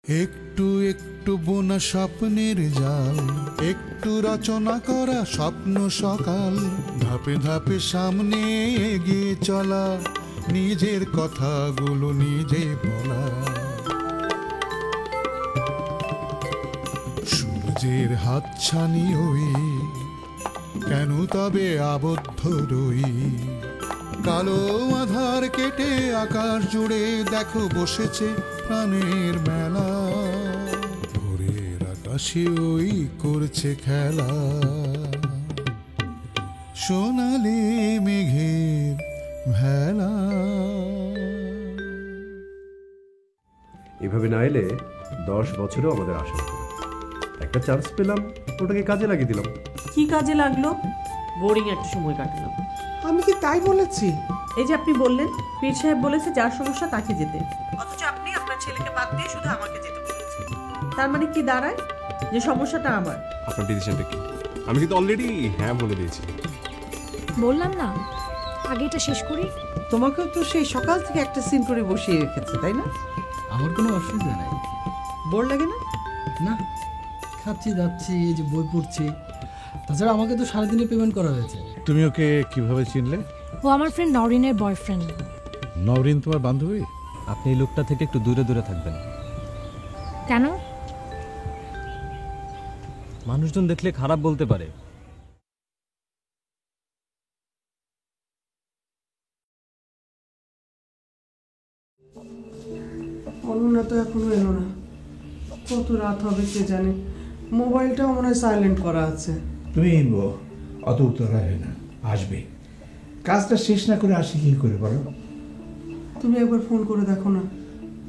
একটু একটু বোনা স্বপ্নের জাল, একটু রচনা করা স্বপ্ন সকাল, ধাপে ধাপে সামনে এগিয়ে চলা, নিজের কথাগুলো নিজে বলা। সূর্যের হাতছানি ওই, কেন তবে আবদ্ধ রই? কালো আধার কেটে আকাশ জুড়ে দেখো বসেছে প্রাণের মেলা, ভোরের আকাশে ওই করছে খেলা, সোনালি মেঘের ভেলা। এভাবে না এলে 10 বছরেও আমাদের আশা হতো না। একটা চান্স পেলাম, ওটাকে কাজে লাগিয়ে দিলাম। কি কাজে লাগলো? বোরিং একটা সময় কাটালাম। আমি কি তাই বলেছি? এই যে আপনি বললেন পীর সাহেব বলেছে যার সমস্যা তাকে যেতে, অথচ আপনি আপনার ছেলেকে বাদ দিয়ে শুধু আমাকে যেতে বলেছেন। তার মানে কি দাঁড়ায় যে সমস্যাটা আমার? আপনার ডিসিশনটা কি? আমি কিন্তু অলরেডি হ্যাঁ বলে দিয়েছি। বললাম না আগে এটা শেষ করি। তোমাকেও তো সেই সকাল থেকে একটা সিন করে বসিয়ে রেখেছে, তাই না? আমার কোনো অসুবিধা নাই। বোর লাগে না? না, খাচ্ছি যাচ্ছি, এই যে বই পড়ছি। তাছাড়া আমাকে তো সারাদিনে পেমেন্ট করা হয়েছে। তুমি ওকে কিভাবে চিনলে? ও আমার ফ্রেন্ড নরিনের বয়ফ্রেন্ড। নওরিন তোমার বান্ধবী? আপনি এই লোকটা থেকে একটু দূরে দূরে থাকবেন। কেন? মানুষজন দেখলে খারাপ বলতে পারে। অনন্যা তো এখনো এলো না। কত রাত হবে কে জানে। মোবাইলটাও মনে হয় সাইলেন্ট করা আছে। তুমি অত উত্তর হয় না, আসবে। কাজটা শেষ না করে আসি কি করে বলো? তুমি একবার ফোন করে দেখো না।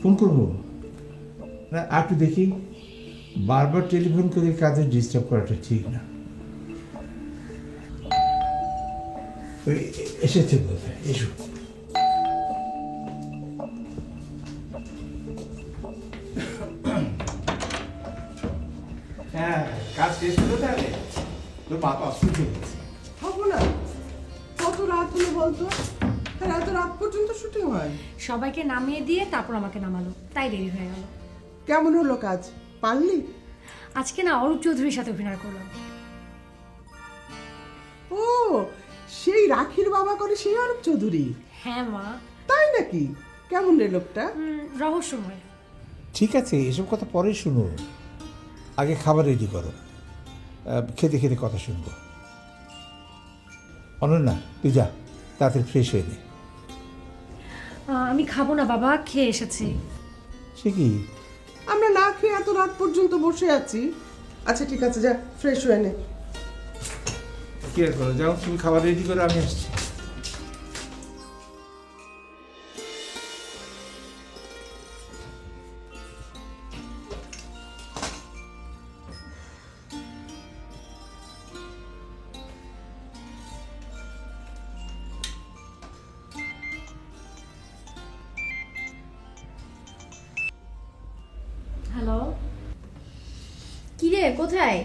ফোন করবো না, একটু দেখি। বারবার টেলিফোন করে কাজে ডিস্টার্ব করাটা ঠিক না। ওই এসেছে বোধহয়, এসো। হ্যাঁ, কাজ শেষ হলো তাহলে? তোর বাবা অসুস্থ হয়েছে। হবো না। কত রাত হলো বলতো? আর এত রাত পর্যন্ত শুটিং হয়? সবাইকে নামিয়ে দিয়ে তারপর আমাকে নামালো, তাই দেরি হয়ে গেল। কেমন হলো কাজ? পারলি? আজকে না অরূপ চৌধুরীর সাথে অভিনয় করলাম। ও, সেই রাখির বাবা করে সেই অরূপ চৌধুরী? হ্যাঁ মা। তাই নাকি? কেমন রে লোকটা? রহস্যময়। ঠিক আছে, এসব কথা পরে শুনো, আগে খাবার রেডি করো। খেতে খেতে কথা শুনবো। অনন্যা, তুই যা, তাড়াতাড়ি ফ্রেশ হয়ে নে। আমি খাবো না বাবা, খেয়ে এসেছি। সে কি? আমরা না খেয়ে এত রাত পর্যন্ত বসে আছি। আচ্ছা ঠিক আছে, যা ফ্রেশ হয়ে নে। কি আর করো, যাও তুমি খাবার রেডি করো, আমি আসছি। হ্যালো, কিরে কোথায়?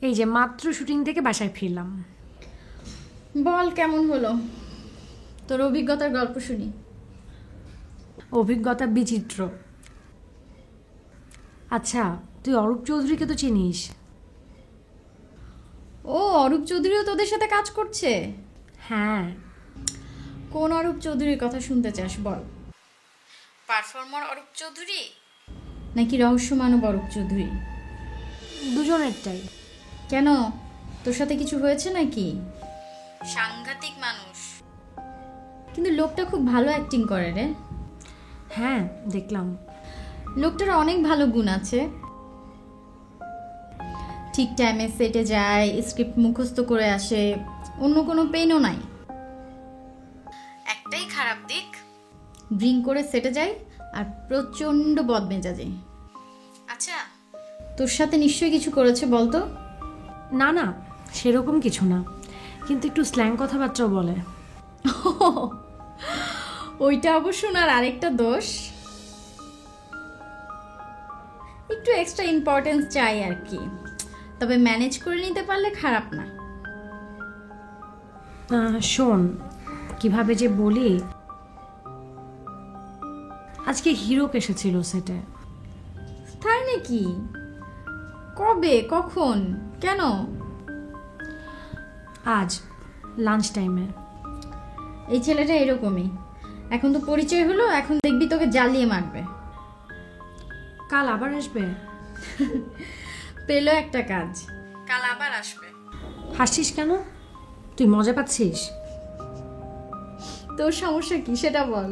এই যে মাত্র শুটিং থেকে বাসায় ফিরলাম। বল কেমন হলো? তোর অভিজ্ঞতার গল্প শুনি। অভিজ্ঞতা বিচিত্র। আচ্ছা, তুই অরূপ চৌধুরীকে তো চিনিস? ও, অরূপ চৌধুরীও তোদের সাথে কাজ করছে? হ্যাঁ। কোন অরূপ চৌধুরীর কথা শুনতে চাস বল? পারফর্মার অরূপ চৌধুরী নাকি রহস্য মানব অরূপ চৌধুরী? দুজনেরটাই। কেন, তোর সাথে কিছু হয়েছে নাকি? সাংঘাতিক মানুষ, কিন্তু লোকটা খুব ভালো অ্যাক্টিং করে রে। হ্যাঁ দেখলাম। লোকটার অনেক ভালো গুণ আছে। ঠিক টাইমে সেটে যায়, স্ক্রিপ্ট মুখস্থ করে আসে, অন্য কোনো পেইনও নাই। একটাই খারাপ দিক, ড্রিঙ্ক করে সেটে যায় আর প্রচণ্ড বদমেজাজে। আচ্ছা, তোর সাথে নিশ্চয়ই কিছু করেছে বলতো? না না, সেরকম কিছু না, কিন্তু একটু স্ল্যাং কথাবার্তাও বলে। ওইটা অবশ্য না, আর আরেকটা দোষ, একটু এক্সট্রা ইম্পর্টেন্স চাই আর কি। তবে ম্যানেজ করে নিতে পারলে খারাপ না। শোন, কিভাবে যে বলি, আজকে হিরোক এসেছিল সেটে। মানে কি? কবে, কখন, কেন? আজ লাঞ্চ টাইমে। এই ছেলেটা এরকমই। এখন তো পরিচয় হলো, এখন দেখবি তোকে জ্বালিয়ে মারবে। কাল আবার আসবে? পেলো একটা কাজ, কাল আবার আসবে। হাসছিস কেন? তুই মজা পাচ্ছিস? তোর সমস্যা কি সেটা বল।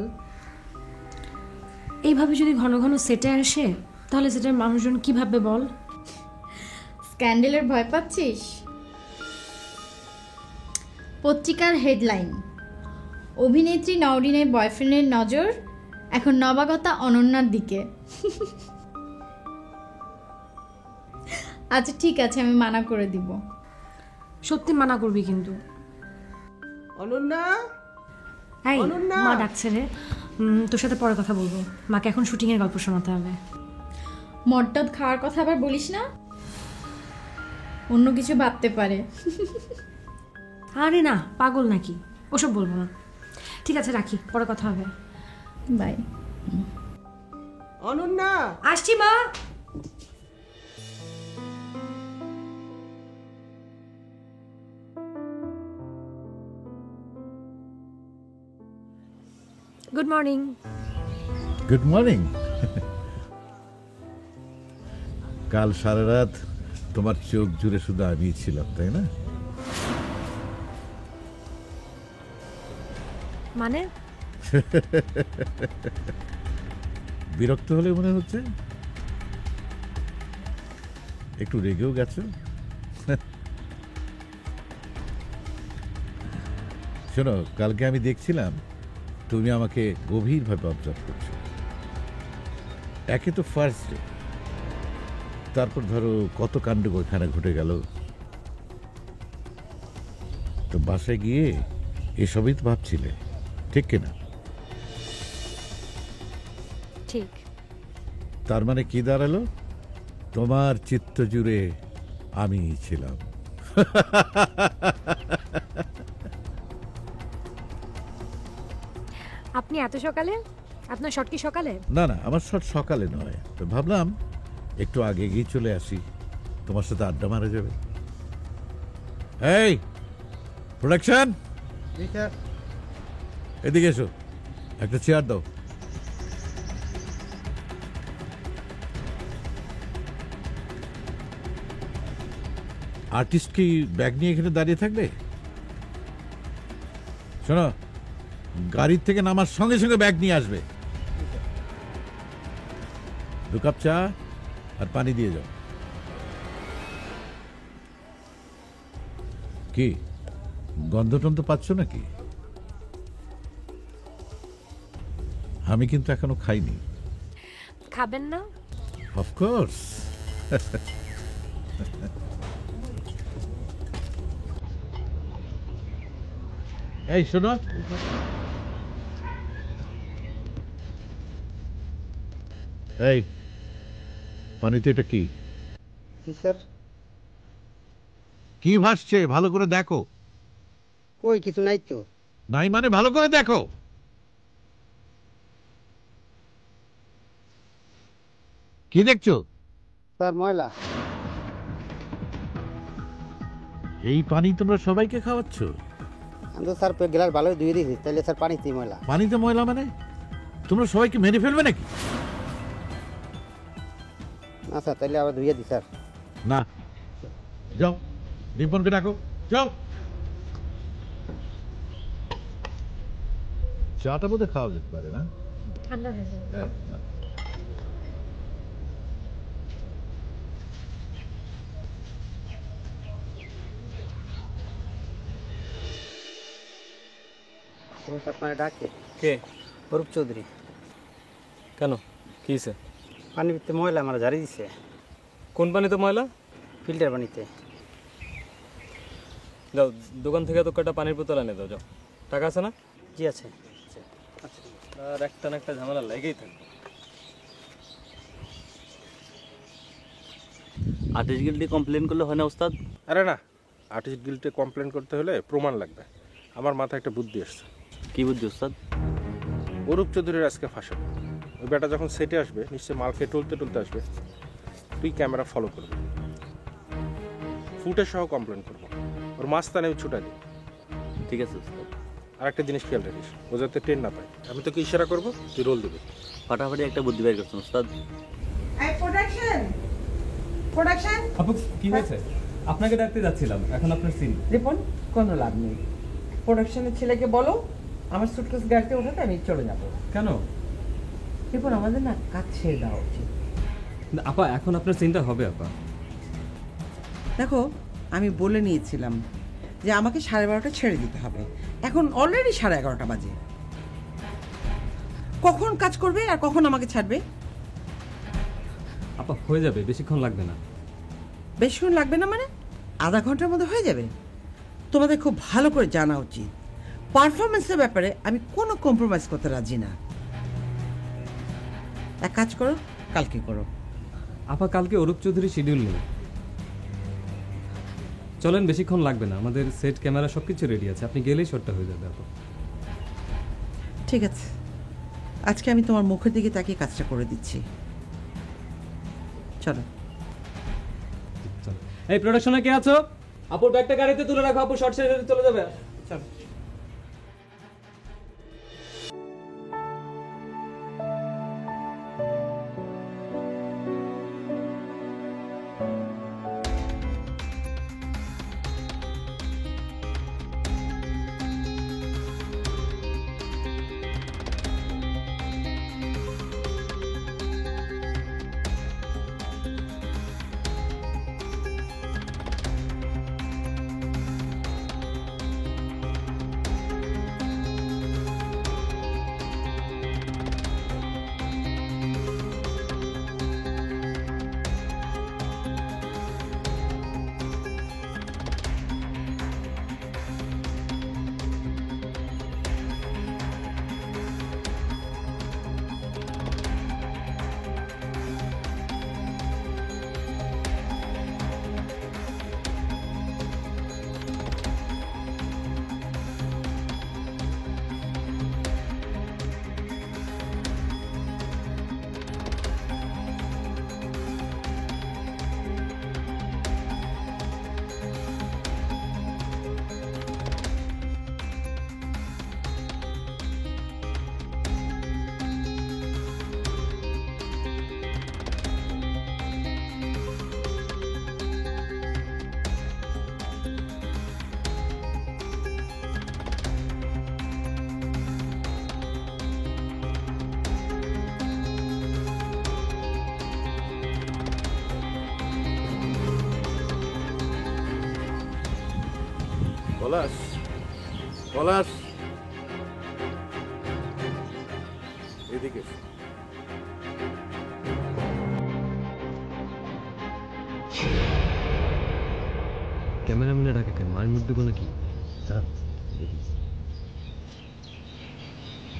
এইভাবে যদি ঘন ঘন সেটে আসে তাহলে সেটার মানুষজন কি ভাববে বল? স্ক্যান্ডেলের ভয় পাচ্ছিস? পত্রিকার হেডলাইন, অভিনেত্রী নওরিনের বয়ফ্রেন্ডের নজর এখন নবাগতা অনন্যার দিকে। আচ্ছা ঠিক আছে, আমি মানা করে দিব। সত্যি মানা করবি কিন্তু। অনন্যা, এই অনন্যা! মা ডাকছে রে। তোর সাথে পরে কথা বলবো। মাকে এখন শুটিংয়ের গল্প শোনাতে হবে। মটটদ খাওয়ার কথা আবার বলিস না, অন্য কিছু ভাবতে পারে। আরে না, পাগল নাকি? ওসব বলবো না। ঠিক আছে রাখি, পরে কথা হবে। বাই। অনন্যা, আসছি মা। Good morning. Good morning. কাল সারা রাত তোমার চোখ জুড়ে শুধু আমি ছিলাম, তাই না? মানে বিরক্ত হলে মনে হচ্ছে? একটু রেগেও গেছো? শোনো, কালকে আমি দেখছিলাম তুমি আমাকে গভীরভাবে অবজার্ভ করছো। একে তো ফার্স্ট ডে, তারপর ধরো কত কাণ্ড ওখানে ঘটে গেল। তো বাসায় গিয়ে এসবই তো ভাবছিলে, ঠিক কিনা? ঠিক। তার মানে কি দাঁড়ালো? তোমার চিত্ত জুড়ে আমি ছিলাম। আপনি এত সকালে? আপনার শট কি সকালে? না না, আমার শট সকালে নয়, তো ভাবলাম একটু আগে গিয়ে চলে আসি, তোমার সাথে আড্ডা মারা যাবে। এই প্রোডাকশন, এদিকে এসো, একটা চেয়ার দাও। আর্টিস্ট কি ব্যাগ নিয়ে এখানে দাঁড়িয়ে থাকবে? শোনো, গাড়ির থেকে নামার সঙ্গে সঙ্গে ব্যাগ নিয়ে আসবে। 2 কাপ চা আর পানি দিয়ে যাও। কি গন্ধ টন্ধ পাচ্ছ নাকি? আমি কিন্তু এখনো খাইনি। খাবেন না? অফকোর্স। এই শোনো, এই পানিতে এটা কি? স্যার কি ভাসছে ভালো করে দেখো। কই কিছু নাই তো। নাই মানে ভালো করে দেখো। কি দেখছো? স্যার ময়লা। এই পানি তোমরা সবাইকে খাওয়াচ্ছ? আমি তো স্যার গ্লাস ভালোই ধুয়ে দিয়েছি, তাহলে স্যার পানিতেই ময়লা। পানিতে ময়লা মানে তোমরা সবাইকে মেরে ফেলবে নাকি? না স্যার, তাহলে আবার ধুয়ে দিই স্যার। না, যাও রিপনকে ডাকো, যাও। চাটা বোধ খাওয়া যেতে পারে না? ঠান্ডা হয়ে যাবে। আপনার ডাকে কে? অরূপ চৌধুরী। কেন, কি হয়েছে? পানির ভিতরে ময়লা আমার ঝাড়ি দিছে। কোন পানিতে ময়লা? ফিল্টার পানিতে। যাও দোকান থেকে তো কটা পানির বোতল এনে দাও, যাও। টাকা আছে না? জি আছে। আর একটা না একটা ঝামেলা লেগেই থাকে। আর্টিস্ট গিল্ডে কমপ্লেন করলে হয় না ওস্তাদ? আরে না, আর্টিস্ট গিল্ডে কমপ্লেন করতে হলে প্রমাণ লাগবে। আমার মাথায় একটা বুদ্ধি আসছে। কি বুদ্ধি ওস্তাদ? অরূপ চৌধুরীর আজকে ফাঁসাবো। ওই বেটা যখন সেটে আসবে নিশ্চয়ই মাল খেয়ে টলতে টলতে আসবে। তুই ক্যামেরা ফলো করবি, ফুটেজ সহ কমপ্লেন করবো, ওর মাঝখানে আমি ছুটা দিই। ঠিক আছে ওস্তাদ। আর একটা জিনিস খেয়াল রাখিস, ও যাতে ট্রেন না পায়। আমি তোকে ইশারা করবো, তুই রোল দিবি। ফাটাফাটি একটা বুদ্ধি বের করছেন ওস্তাদ। এই প্রোডাকশন প্রোডাকশন আপু কি হয়েছে? আপনাকে ডাকতে যাচ্ছিলাম, এখন আপনার সিন। রিপন, কোনো লাভ নেই। প্রোডাকশনের ছেলেকে বলো আমার সুটকেস গাড়িতে ওঠাতে আমি চলে যাব। কেন? রিপন, আমাদের না কাজ ছেড়ে দেওয়া উচিত। আপা এখন আপনার সিনটা হবে আপা। দেখো, আমি বলে নিয়েছিলাম যে আমাকে 12:30 ছেড়ে দিতে হবে। এখন অলরেডি 11:30 বাজে। কখন কাজ করবে আর কখন আমাকে ছাড়বে? আপা হয়ে যাবে, বেশিক্ষণ লাগবে না। বেশিক্ষণ লাগবে না মানে? আধা ঘন্টার মধ্যে হয়ে যাবে। তোমাদের খুব ভালো করে জানা উচিত, পারফরমেন্সের ব্যাপারে আমি কোনো কম্প্রোমাইজ করতে রাজি না। এক কাজ করো, কালকে করো। আপা কালকে অরূপ চৌধুরী শিডিউল নেই, চলেন, বেশিক্ষণ লাগবে না, আমাদের সেট ক্যামেরা সব কিছু রেডি আছে, আপনি গেলেই শটটা হয়ে যাবে আপা। ঠিক আছে, আজকে আমি তোমার মুখের দিকে তাকিয়ে কাজটা করে দিচ্ছি। চলো। এই প্রোডাকশনে কে আছো? আপুর ব্যাগটা গাড়িতে তুলে রাখো, আপু শর্ট সেরে চলে যাবে। চলো। পলাশ, পলাশ, এদিকে এসো। ক্যামেরাম্যানে ডাকে কেন? মায়ের মুখ দেবো নাকি?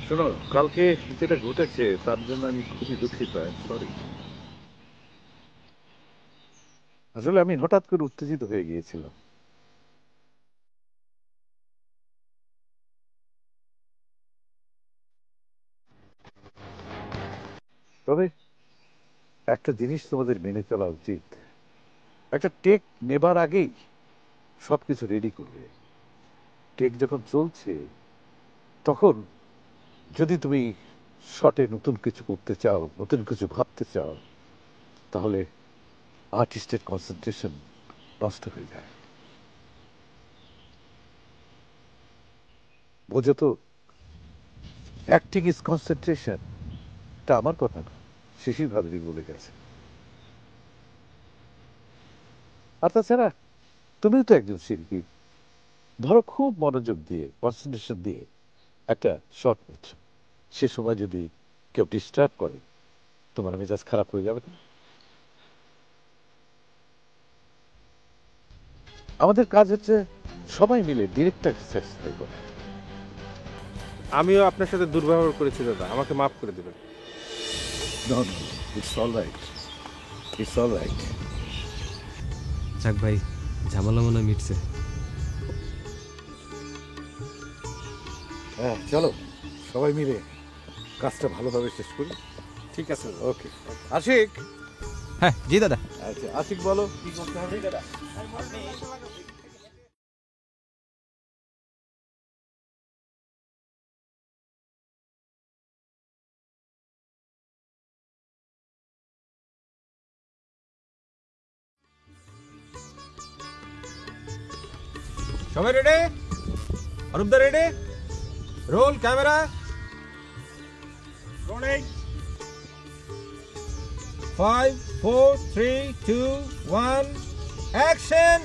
শোনো, কালকে যেটা ঘটেছে তার জন্য আমি খুবই দুঃখিত। সরি, আসলে আমি হঠাৎ করে উত্তেজিত হয়ে গিয়েছিলাম। তবে একটা জিনিস তোমাদের মেনে চলা উচিত, একটা টেক নেবার আগেই সবকিছু রেডি করবে। টেক যখন চলছে তখন যদি তুমি শটে নতুন কিছু করতে চাও, নতুন কিছু ভাবতে চাও, তাহলে আর্টিস্টের কনসেন্ট্রেশন নষ্ট হয়ে যায়। বোঝো তো, অ্যাক্টিং ইজ কনসেন্ট্রেশন। এটা আমার কথা না, শিশির ভাদুরী বলে গেছে। আর তাছাড়া তুমিও তো একজন শিল্পী, ধরো খুব মনোযোগ দিয়ে কনসেন্ট্রেশন দিয়ে একটা শট নিচ্ছ, সে সময় যদি কেউ ডিস্টার্ব করে তোমার মেজাজ খারাপ হয়ে যাবে না? আমাদের কাজ হচ্ছে সবাই মিলে ডিরেক্টরকে স্যাটিসফাই করা। আমিও আপনার সাথে দুর্ব্যবহার করেছি দাদা, আমাকে মাফ করে দেবেন। No, no, it's all right. It's all right. যাক ভাই, ঝামেলা মনে মিটছে। হ্যাঁ, চলো সবাই মিলে কাজটা ভালোভাবে শেষ করি। ঠিক আছে, ওকে। আশিক, হ্যাঁ জি দাদা। আচ্ছা আশিক বলো কি করতে হবে দাদা। সবাই রেডি? অরূপদা ready? Roll camera rolling. 5 4 3 2 1 action.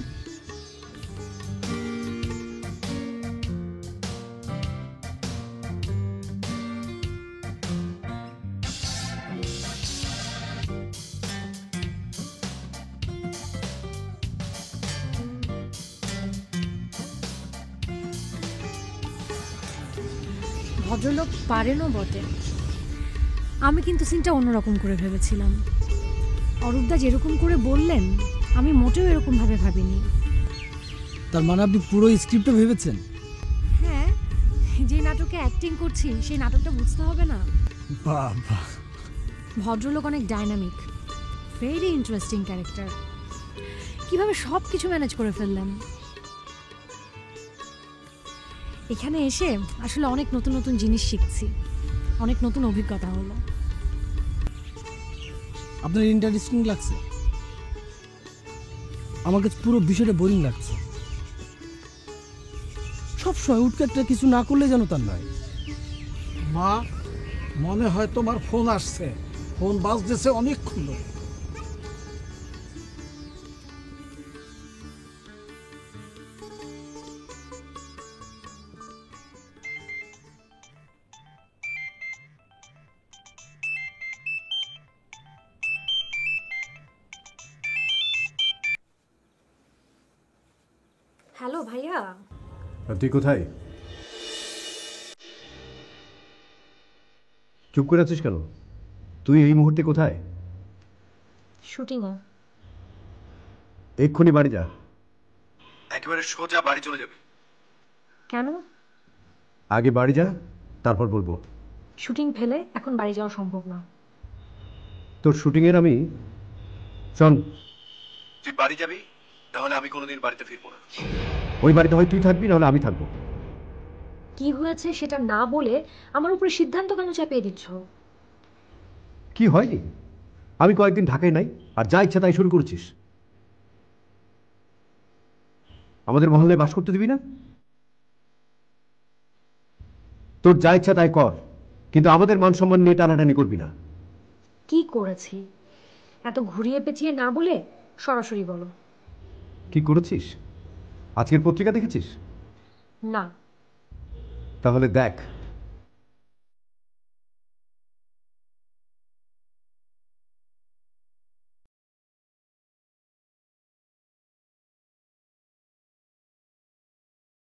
ভদ্রলোক পারেনও বটে। আমি কিন্তু সিনটা অন্যরকম করে ভেবেছিলাম। অরূপদা যেরকম করে বললেন আমি মোটেও এরকমভাবে ভাবিনি। তার মানে আপনি পুরো স্ক্রিপ্টটা ভেবেছেন? হ্যাঁ, যে নাটকে অ্যাক্টিং করছি সেই নাটকটা বুঝতে হবে না? বাবা, ভদ্রলোক অনেক ডাইনামিক, ভেরি ইন্টারেস্টিং ক্যারেক্টার। কিভাবে সব কিছু ম্যানেজ করে ফেললেন। এখানে এসে আসলে অনেক নতুন নতুন জিনিস শিখছি, অনেক নতুন অভিজ্ঞতা হলো। আপনার ইন্টারেস্টিং লাগছে? আমার কাছে পুরো বিষয়টা বোরিং লাগছে। সবসময় উৎকাটটা কিছু না করলে যেন তার নয়। মা, মনে হয় তোমার ফোন আসছে। ফোন বাজতেছে অনেকক্ষণ। হ্যালো ভাইয়া। তুই কোথায়? চুপ করে আছিস কেন? তুই এই মুহূর্তে কোথায়? শুটিংয়ে। এক্ষুনি বাড়ি যা, একেবারে সোজা বাড়ি চলে যাবে। কেন? আগে বাড়ি যা, তারপর বলবো। শুটিং ফেলে এখন বাড়ি যাওয়া সম্ভব না। তোর শুটিংয়ের আমি শোন, তুই বাড়ি যাবি, তাহলে আমি কোনোদিন বাড়িতে ফিরবো না। ওই বাড়িতে হয় তুই থাকবি, নাহলে আমি থাকবো। কি হয়েছে সেটা না বলে আমার উপরে সিদ্ধান্ত কেন চাপিয়ে দিচ্ছ? কি হয়নি? আমি কয়েকদিন ঢাকায় নাই, আর যা ইচ্ছা তাই শুরু করেছিস। আমাদের মহল্লায় বাস করতে দিবি না? তোর যা ইচ্ছা তাই কর, কিন্তু আমাদের মান সম্মান নিয়ে টানাটানি করবি না। কি করেছি? এত ঘুরিয়ে পেঁচিয়ে না বলে সরাসরি বলো। কি করেছিস? আজকের পত্রিকা দেখেছিস? না। তাহলে দেখ।